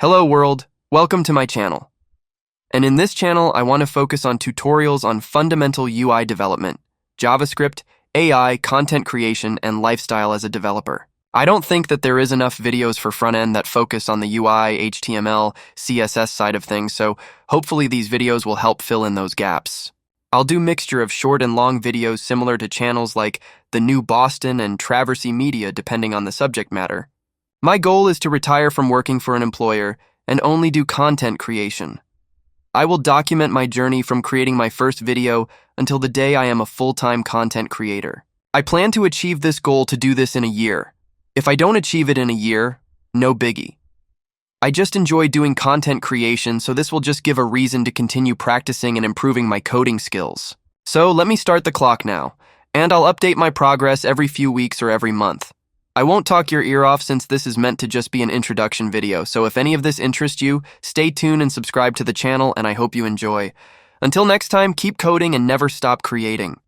Hello world, welcome to my channel. And in this channel, I want to focus on tutorials on fundamental UI development, JavaScript, AI, content creation, and lifestyle as a developer. I don't think that there is enough videos for front-end that focus on the UI, HTML, CSS side of things, so hopefully these videos will help fill in those gaps. I'll do mixture of short and long videos similar to channels like The New Boston and Traversy Media depending on the subject matter. My goal is to retire from working for an employer and only do content creation. I will document my journey from creating my first video until the day I am a full-time content creator. I plan to achieve this goal to do this in a year. If I don't achieve it in a year, no biggie. I just enjoy doing content creation, so this will just give a reason to continue practicing and improving my coding skills. So let me start the clock now, and I'll update my progress every few weeks or every month. I won't talk your ear off since this is meant to just be an introduction video, so if any of this interests you, stay tuned and subscribe to the channel, and I hope you enjoy. Until next time, keep coding and never stop creating.